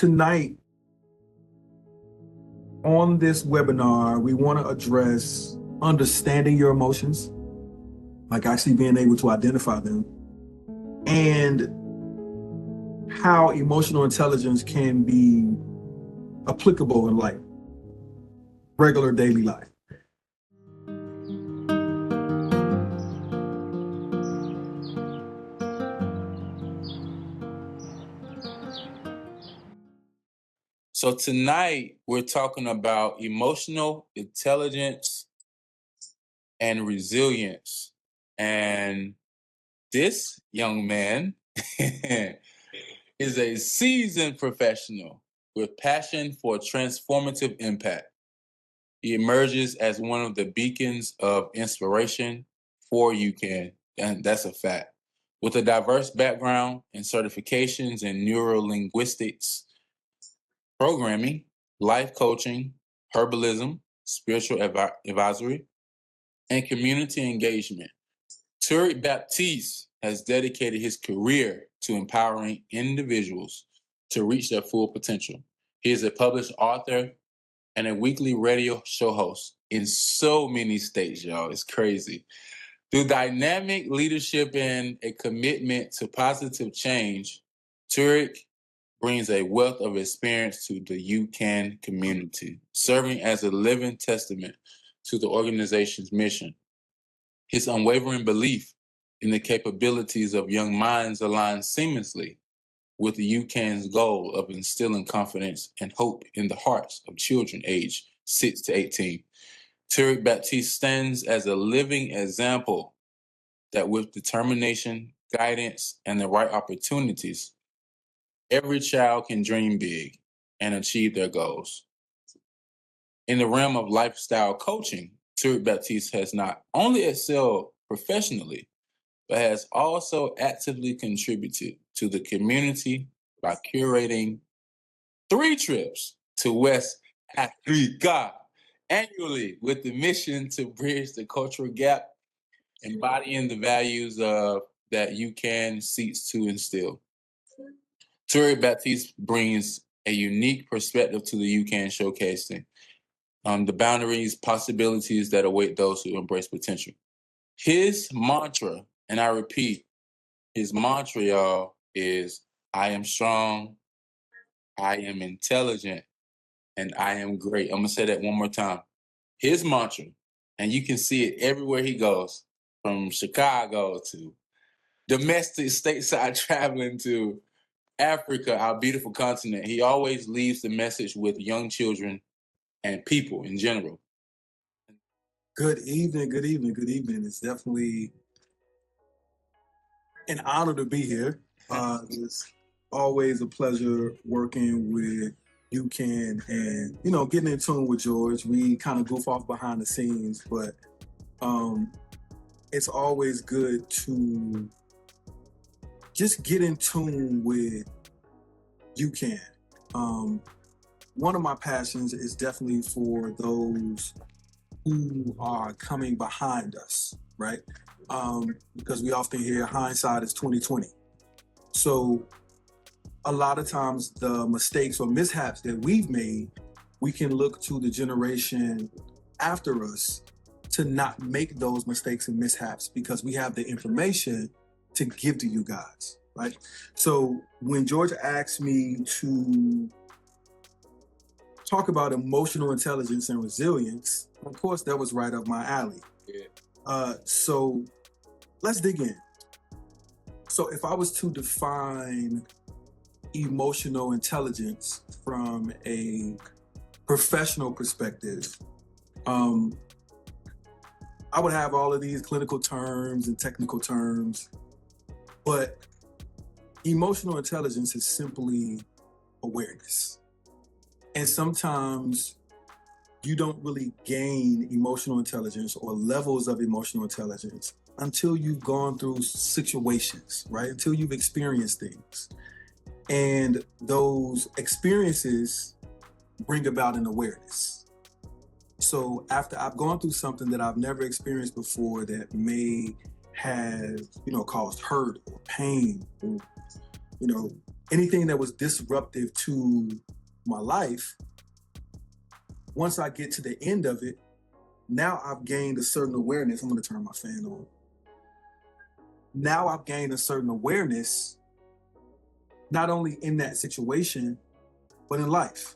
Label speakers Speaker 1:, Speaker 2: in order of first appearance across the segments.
Speaker 1: tonight on this webinar, we want to address understanding your emotions, like actually being able to identify them, and how emotional intelligence can be applicable in like regular daily life.
Speaker 2: So tonight we're talking about emotional intelligence and resilience. And this young man is a seasoned professional with passion for transformative impact. He emerges as one of the beacons of inspiration for UCAN, and that's a fact. With a diverse background and certifications in neurolinguistics, programming, life coaching, herbalism, spiritual advisory, and community engagement, Tariq Baptiste has dedicated his career to empowering individuals to reach their full potential. He is a published author and a weekly radio show host in so many states, y'all. It's crazy. Through dynamic leadership and a commitment to positive change, Tariq brings a wealth of experience to the UCAN community, serving as a living testament to the organization's mission. His unwavering belief in the capabilities of young minds aligns seamlessly with the UCAN's goal of instilling confidence and hope in the hearts of children aged 6 to 18. Tariq Baptiste stands as a living example that with determination, guidance, and the right opportunities, every child can dream big and achieve their goals. In the realm of lifestyle coaching, Tariq Baptiste has not only excelled professionally, but has also actively contributed to the community by curating 3 trips to West Africa annually with the mission to bridge the cultural gap, embodying the values that UCAN seeks to instill. Tariq Baptiste brings a unique perspective to the UCAN showcasing the boundaries, possibilities that await those who embrace potential. His mantra, and I repeat, his mantra, y'all, is I am strong, I am intelligent, and I am great. I'm gonna say that one more time. His mantra, and you can see it everywhere he goes, from Chicago to domestic stateside traveling to Africa, our beautiful continent. He always leaves the message with young children and people in general.
Speaker 1: Good evening, good evening, good evening. It's definitely an honor to be here. It's always a pleasure working with UCAN and, getting in tune with George. We kind of goof off behind the scenes, but it's always good to just get in tune with UCAN. One of my passions is definitely for those who are coming behind us, right? Because we often hear hindsight is 2020. So a lot of times the mistakes or mishaps that we've made, we can look to the generation after us to not make those mistakes and mishaps because we have the information to give to you guys, right? So when George asked me to talk about emotional intelligence and resilience, of course, that was right up my alley.
Speaker 2: Yeah.
Speaker 1: So let's dig in. So if I was to define emotional intelligence from a professional perspective, I would have all of these clinical terms and technical terms, but emotional intelligence is simply awareness. And sometimes you don't really gain emotional intelligence or levels of emotional intelligence until you've gone through situations, right? Until you've experienced things. And those experiences bring about an awareness. So after I've gone through something that I've never experienced before that may have, caused hurt or pain or, anything that was disruptive to my life, once I get to the end of it, now I've gained a certain awareness. I'm going to turn my fan on. Now I've gained a certain awareness, not only in that situation, but in life.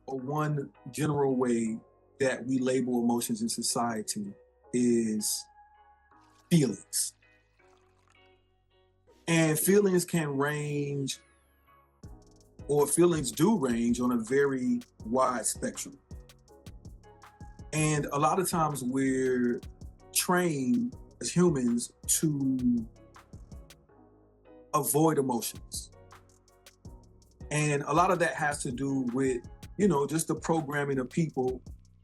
Speaker 1: Or one general way that we label emotions in society is feelings. And feelings can range, or feelings do range on a very wide spectrum. And a lot of times we're trained as humans to avoid emotions. And a lot of that has to do with, just the programming of people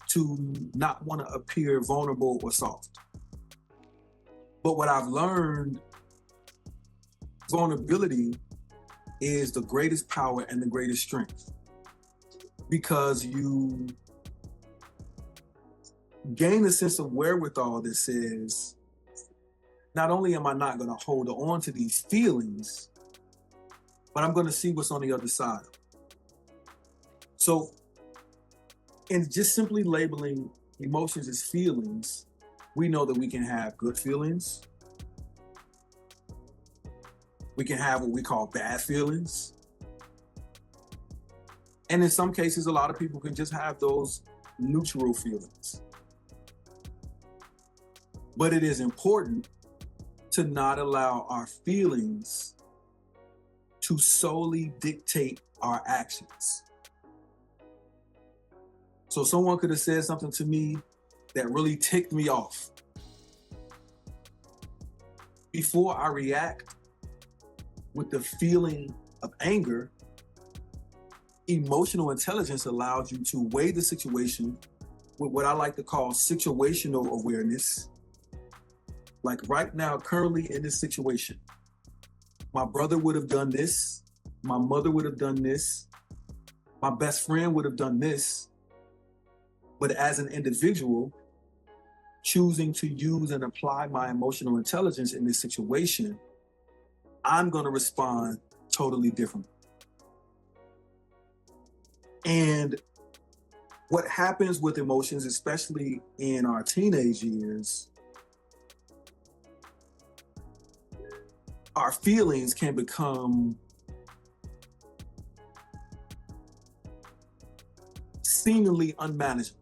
Speaker 1: to not want to appear vulnerable or soft. But what I've learned, vulnerability is the greatest power and the greatest strength, because you gain a sense of wherewithal that says, not only am I not going to hold on to these feelings, but I'm going to see what's on the other side. So, in just simply labeling emotions as feelings, we know that we can have good feelings. We can have what we call bad feelings. And in some cases, a lot of people can just have those neutral feelings. But it is important to not allow our feelings to solely dictate our actions. So someone could have said something to me that really ticked me off. Before I react with the feeling of anger, emotional intelligence allows you to weigh the situation with what I like to call situational awareness. Like right now, currently in this situation, my brother would have done this, my mother would have done this, my best friend would have done this. But as an individual, choosing to use and apply my emotional intelligence in this situation, I'm going to respond totally different. And what happens with emotions, especially in our teenage years, our feelings can become seemingly unmanageable,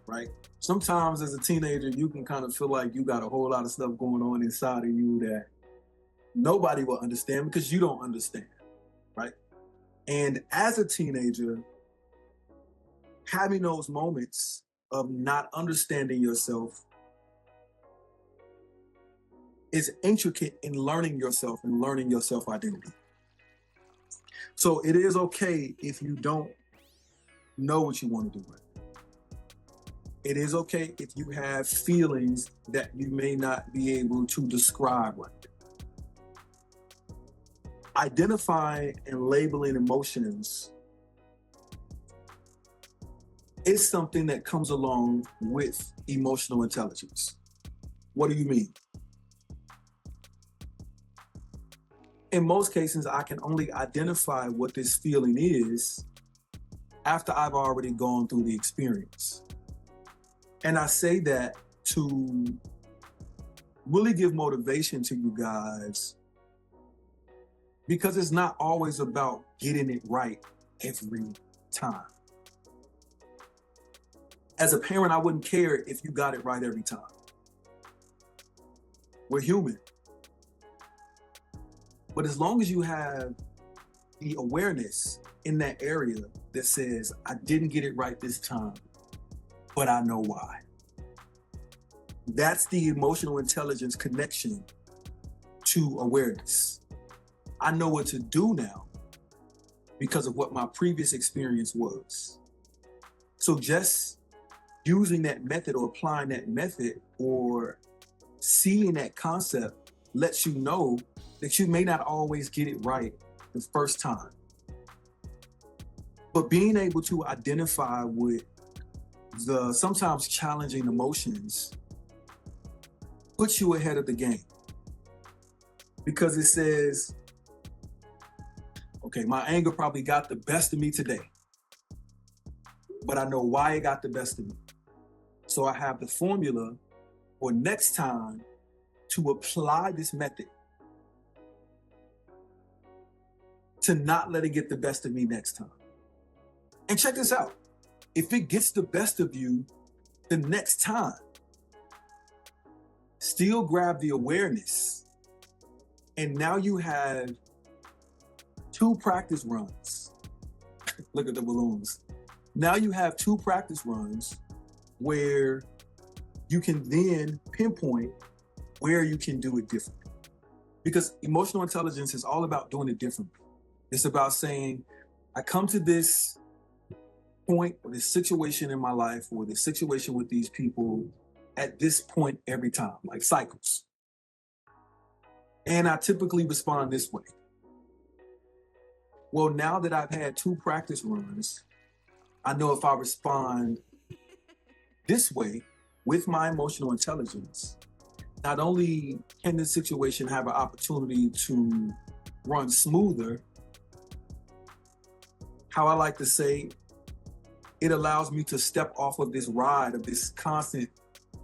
Speaker 1: right? Sometimes as a teenager, you can kind of feel like you got a whole lot of stuff going on inside of you that nobody will understand because you don't understand, right? And as a teenager, having those moments of not understanding yourself is intricate in learning yourself and learning your self-identity. So it is okay if you don't know what you want to do right. It is okay if you have feelings that you may not be able to describe right. Identifying and labeling emotions is something that comes along with emotional intelligence. What do you mean? In most cases, I can only identify what this feeling is after I've already gone through the experience. And I say that to really give motivation to you guys, because it's not always about getting it right every time. As a parent, I wouldn't care if you got it right every time. We're human. But as long as you have the awareness in that area that says, I didn't get it right this time, but I know why. That's the emotional intelligence connection to awareness. I know what to do now because of what my previous experience was. So just using that method or applying that method or seeing that concept lets you know that you may not always get it right the first time. But being able to identify with the sometimes challenging emotions puts you ahead of the game. Because it says, Okay, my anger probably got the best of me today, but I know why it got the best of me. So I have the formula for next time to apply this method to not let it get the best of me next time. And check this out. If it gets the best of you the next time, still grab the awareness. And now you have 2 practice runs. Look at the balloons. Now you have 2 practice runs where you can then pinpoint where you can do it differently. Because emotional intelligence is all about doing it differently. It's about saying, I come to this point or this situation in my life or this situation with these people at this point every time, like cycles. And I typically respond this way. Well, now that I've had 2 practice runs, I know if I respond this way with my emotional intelligence, not only can this situation have an opportunity to run smoother, how I like to say, it allows me to step off of this ride of this constant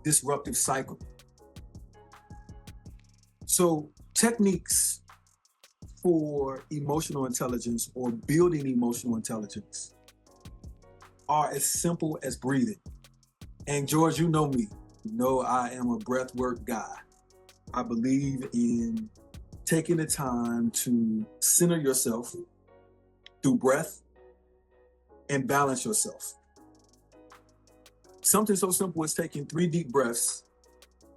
Speaker 1: disruptive cycle. So techniques for emotional intelligence or building emotional intelligence are as simple as breathing. And George, you know me. You know I am a breathwork guy. I believe in taking the time to center yourself through breath and balance yourself. Something so simple as taking 3 deep breaths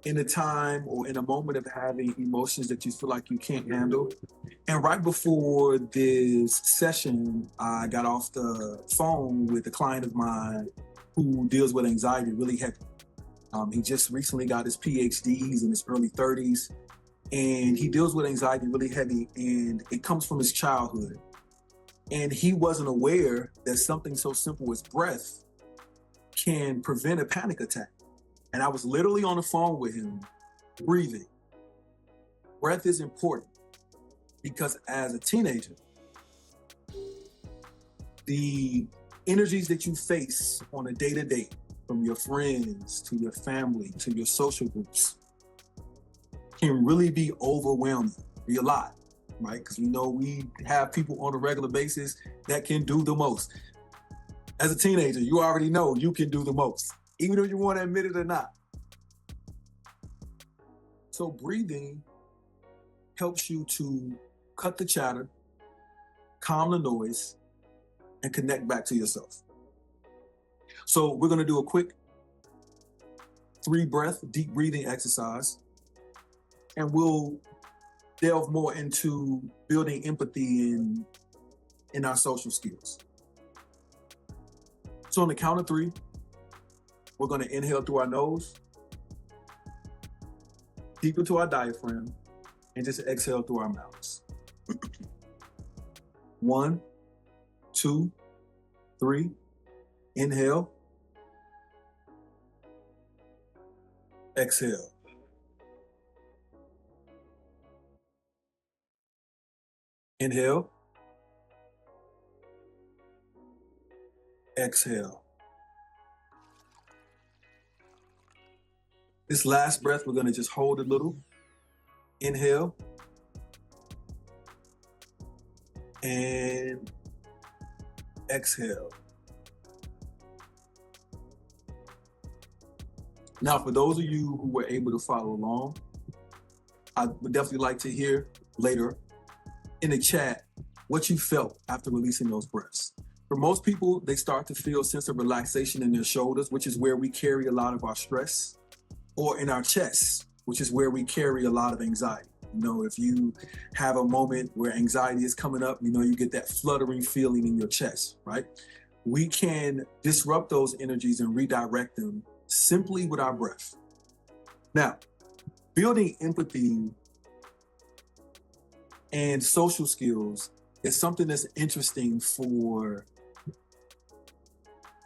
Speaker 1: in a time or in a moment of having emotions that you feel like you can't handle. And right before this session, I got off the phone with a client of mine who deals with anxiety really heavy. He just recently got his PhD. He's in his early 30s, and he deals with anxiety really heavy, and it comes from his childhood. And he wasn't aware that something so simple as breath can prevent a panic attack. And I was literally on the phone with him, breathing. Breath is important because as a teenager, the energies that you face on a day-to-day, from your friends to your family to your social groups, can really be overwhelming, be a lot, right? Because we know we have people on a regular basis that can do the most. As a teenager, you already know you can do the most, even if you want to admit it or not. So breathing helps you to cut the chatter, calm the noise, and connect back to yourself. So we're gonna do a quick 3 breath, deep breathing exercise, and we'll delve more into building empathy in our social skills. So on the count of 3, we're gonna inhale through our nose, deep into our diaphragm, and just exhale through our mouths. 1, 2, 3, inhale, exhale. Inhale, exhale. This last breath, we're gonna just hold a little. Inhale, and exhale. Now, for those of you who were able to follow along, I would definitely like to hear later in the chat what you felt after releasing those breaths. For most people, they start to feel a sense of relaxation in their shoulders, which is where we carry a lot of our stress, or in our chests, which is where we carry a lot of anxiety. You know, if you have a moment where anxiety is coming up, you know, you get that fluttering feeling in your chest, right? We can disrupt those energies and redirect them simply with our breath. Now, building empathy and social skills is something that's interesting for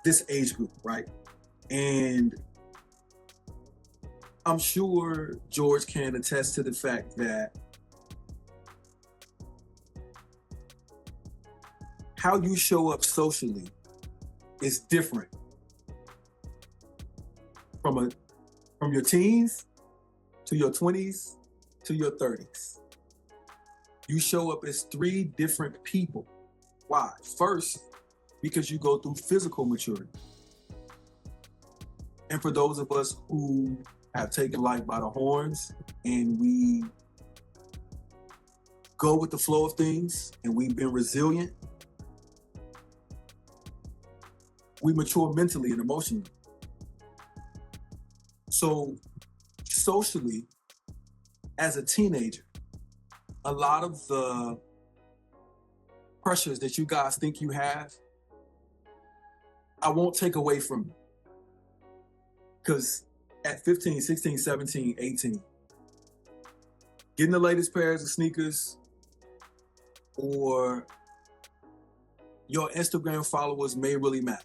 Speaker 1: this age group, right? And I'm sure George can attest to the fact that how you show up socially is different from your teens to your 20s to your 30s. You show up as three different people. Why? First, because you go through physical maturity. And for those of us who have taken life by the horns and we go with the flow of things and we've been resilient, we mature mentally and emotionally. So socially, as a teenager, a lot of the pressures that you guys think you have, I won't take away from you. Because at 15, 16, 17, 18, getting the latest pairs of sneakers or your Instagram followers may really matter.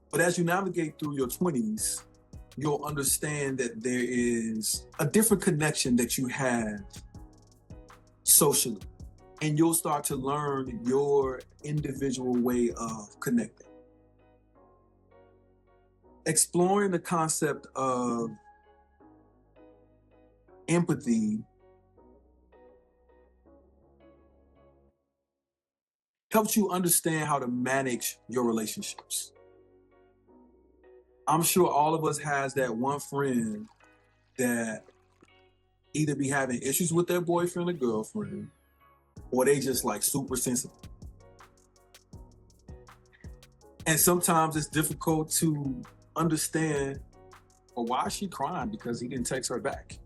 Speaker 1: But as you navigate through your 20s, you'll understand that there is a different connection that you have socially. And you'll start to learn your individual way of connecting. Exploring the concept of empathy helps you understand how to manage your relationships. I'm sure all of us has that one friend that either be having issues with their boyfriend or girlfriend, or they just like super sensitive. And sometimes it's difficult to understand, well, why is she crying? Because he didn't text her back.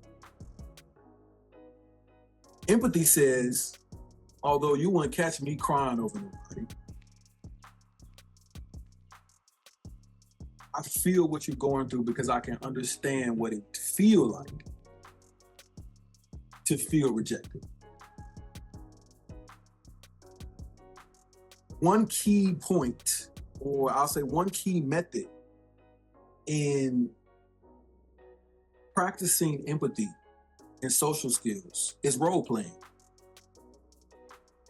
Speaker 1: Empathy says, although you wouldn't catch me crying over nobody, I feel what you're going through because I can understand what it feels like to feel rejected. One key point, or I'll say one key method in practicing empathy and social skills is role playing.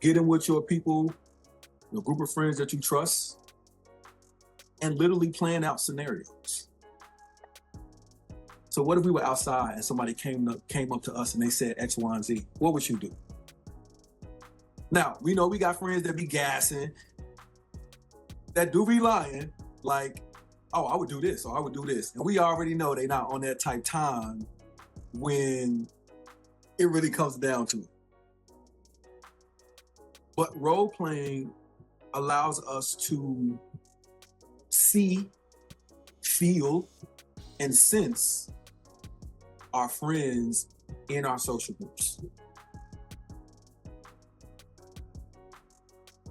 Speaker 1: Getting with your people, your group of friends that you trust, and literally playing out scenarios. So what if we were outside and somebody came up to us and they said X, Y, and Z? What would you do? Now, we know we got friends that be gassing, that do be lying, like, oh, I would do this, or I would do this. And we already know they not on that type time when it really comes down to it. But role playing allows us to see, feel, and sense our friends in our social groups.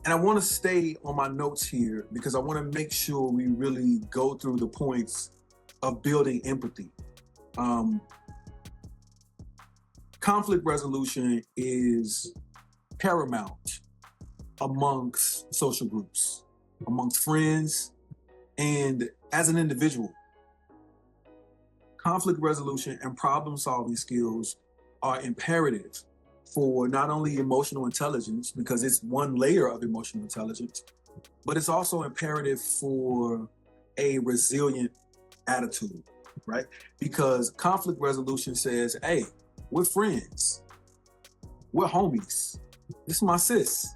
Speaker 1: And I want to stay on my notes here because I want to make sure we really go through the points of building empathy. Conflict resolution is paramount amongst social groups, amongst friends, and as an individual. Conflict resolution and problem-solving skills are imperative for not only emotional intelligence, because it's one layer of emotional intelligence, but it's also imperative for a resilient attitude, right? Because conflict resolution says, hey, we're friends. We're homies. This is my sis.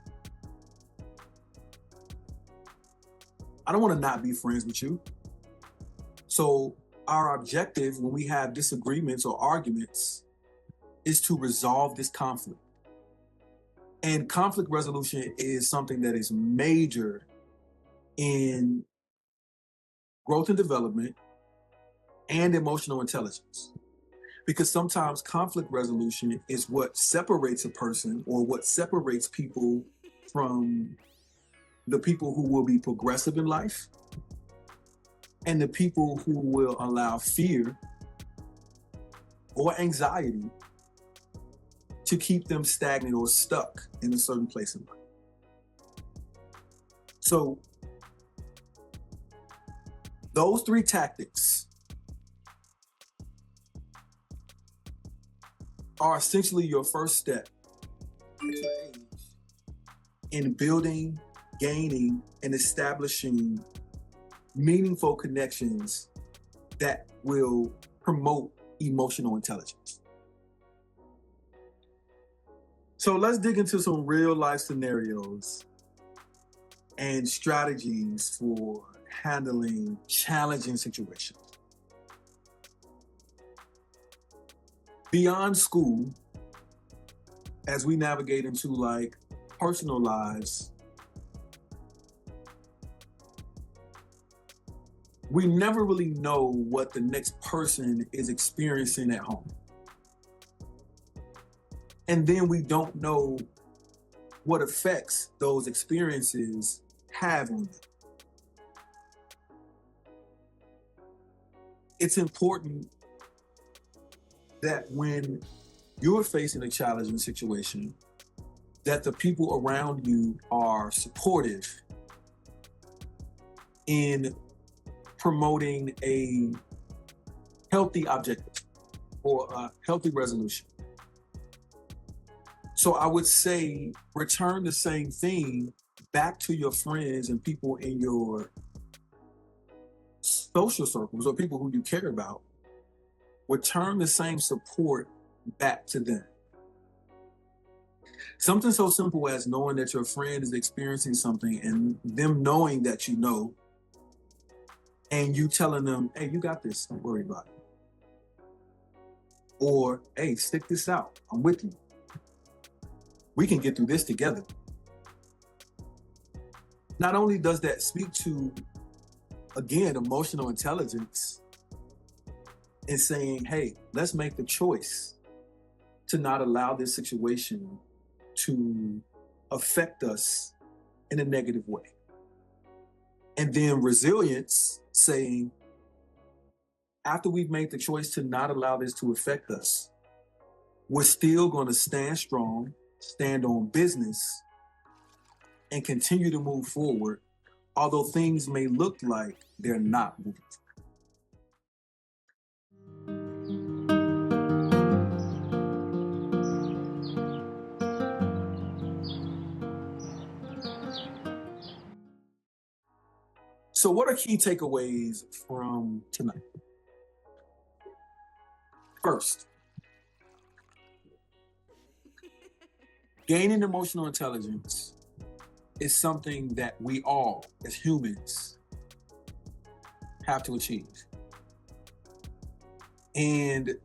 Speaker 1: I don't want to not be friends with you. So our objective when we have disagreements or arguments is to resolve this conflict. And conflict resolution is something that is major in growth and development and emotional intelligence. Because sometimes conflict resolution is what separates a person or what separates people from the people who will be progressive in life and the people who will allow fear or anxiety to keep them stagnant or stuck in a certain place in life. So those three tactics are essentially your first step at your age in building, gaining, and establishing meaningful connections that will promote emotional intelligence. So let's dig into some real life scenarios and strategies for handling challenging situations. Beyond school, as we navigate into like personal lives, we never really know what the next person is experiencing at home. And then we don't know what effects those experiences have on them. It's important that when you're facing a challenging situation, that the people around you are supportive in promoting a healthy objective or a healthy resolution. So I would say return the same thing back to your friends and people in your social circles or people who you care about. Return the same support back to them. Something so simple as knowing that your friend is experiencing something and them knowing that you know, and you telling them, hey, you got this, don't worry about it. Or, hey, stick this out, I'm with you. We can get through this together. Not only does that speak to, again, emotional intelligence and saying, hey, let's make the choice to not allow this situation to affect us in a negative way. And then resilience, saying, after we've made the choice to not allow this to affect us, we're still going to stand strong, stand on business, and continue to move forward, although things may look like they're not moving. So what are key takeaways from tonight? First, gaining emotional intelligence is something that we all, as humans, have to achieve. And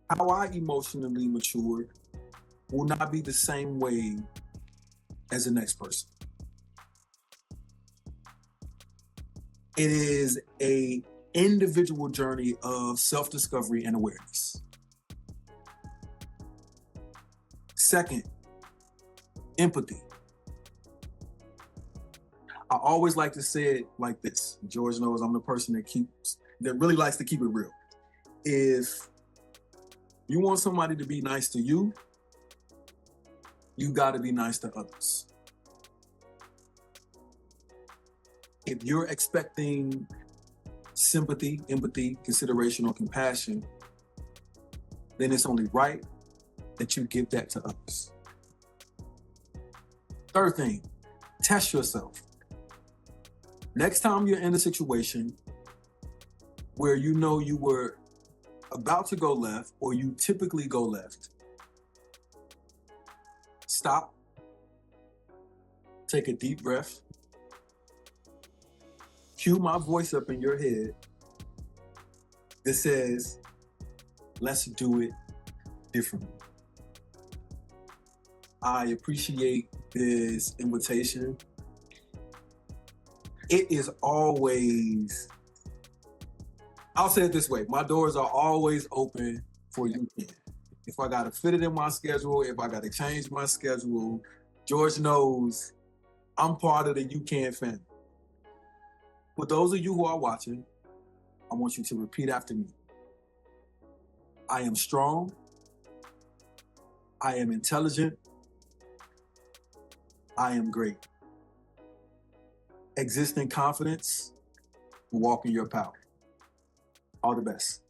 Speaker 1: how I emotionally matured will not be the same way as the next person. It is an individual journey of self-discovery and awareness. Second, empathy. I always like to say it like this. George knows I'm the person that really likes to keep it real. If you want somebody to be nice to you, you got to be nice to others. If you're expecting sympathy, empathy, consideration, or compassion, then it's only right that you give that to others. Third thing, test yourself. Next time you're in a situation where you know you were about to go left, or you typically go left, stop, take a deep breath, cue my voice up in your head that says, let's do it differently. I appreciate this invitation. It is always, I'll say it this way, my doors are always open for you. If I got to fit it in my schedule, if I got to change my schedule, George knows I'm part of the You Can family. For those of you who are watching, I want you to repeat after me. I am strong. I am intelligent. I am great. Exist in confidence. Walk in your power. All the best.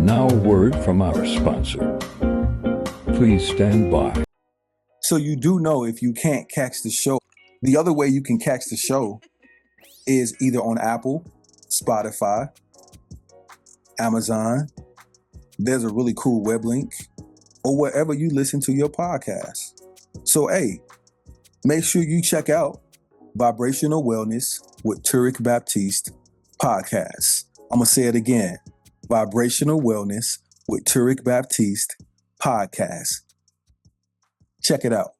Speaker 3: And now a word from our sponsor. Please stand by.
Speaker 1: So you do know if you can't catch the show, the other way you can catch the show is either on Apple, Spotify, Amazon. There's a really cool web link, or wherever you listen to your podcast. So, hey, make sure you check out Vibrational Wellness with Turek Baptiste podcast. I'm going to say it again. Vibrational Wellness with Turek Baptiste podcast. Check it out.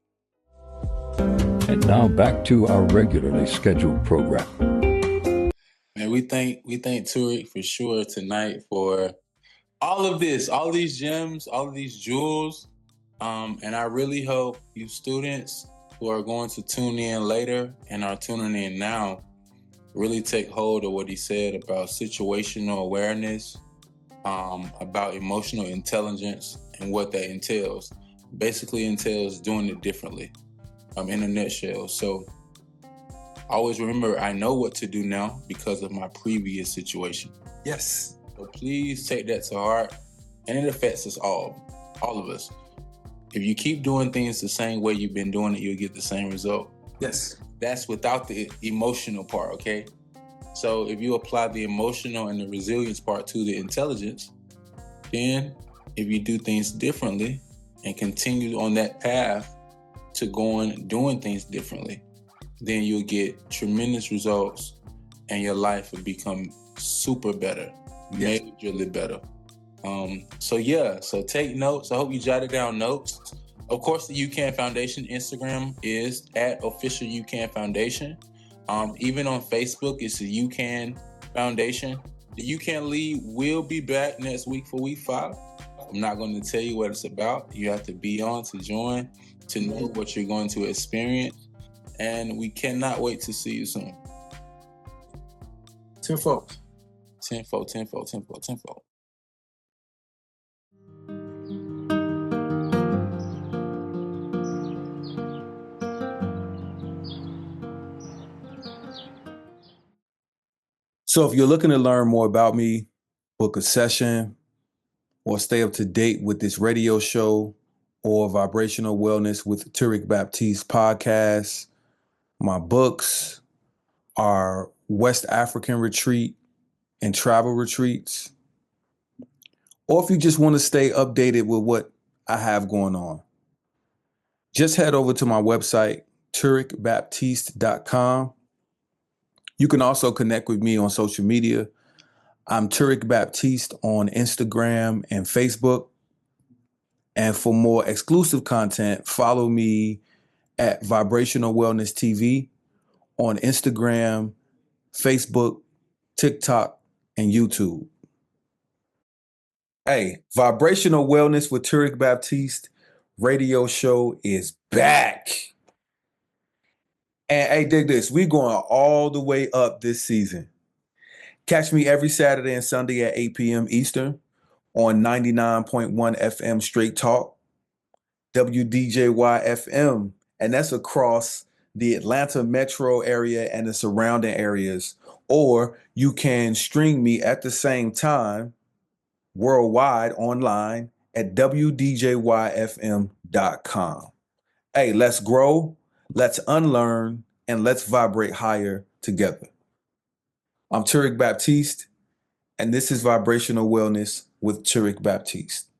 Speaker 3: And now back to our regularly scheduled program.
Speaker 2: Man, we thank Turek for sure tonight for all of this, all of these gems, all of these jewels. And I really hope you students who are going to tune in later and are tuning in now really take hold of what he said about situational awareness, about emotional intelligence and what that entails. Basically entails doing it differently, in a nutshell. So always remember, I know what to do now because of my previous situation.
Speaker 1: Yes.
Speaker 2: So please take that to heart, and it affects us all of us. If you keep doing things the same way you've been doing it, you'll get the same result.
Speaker 1: Yes.
Speaker 2: That's without the emotional part, okay? So if you apply the emotional and the resilience part to the intelligence, then if you do things differently and continue on that path to doing things differently, then you'll get tremendous results and your life will become super better.
Speaker 1: Yes.
Speaker 2: Majorly better. So take notes. I hope you jotted down notes. Of course, the UCAN Foundation Instagram is at official UCAN Foundation. Even on Facebook, it's the UCAN Foundation. The UCAN Lead will be back next week for week 5. I'm not going to tell you what it's about. You have to be on to join, to know what you're going to experience. And we cannot wait to see you soon.
Speaker 1: Tenfold. So if you're looking to learn more about me, book a session, or stay up to date with this radio show or Vibrational Wellness with Turek Baptiste podcast, my books are West African retreat and travel retreats. Or if you just want to stay updated with what I have going on, just head over to my website, turekbaptiste.com. You can also connect with me on social media. I'm Turek Baptiste on Instagram and Facebook. And for more exclusive content, follow me at Vibrational Wellness TV on Instagram, Facebook, TikTok, and YouTube. Hey, Vibrational Wellness with Turek Baptiste radio show is back. And hey, dig this, we're going all the way up this season. Catch me every Saturday and Sunday at 8 p.m. Eastern on 99.1 FM Straight Talk, WDJY FM, and that's across the Atlanta metro area and the surrounding areas. Or you can stream me at the same time worldwide online at WDJYFM.com. Hey, let's grow, let's unlearn, and let's vibrate higher together. I'm Turek Baptiste, and this is Vibrational Wellness with Turek Baptiste.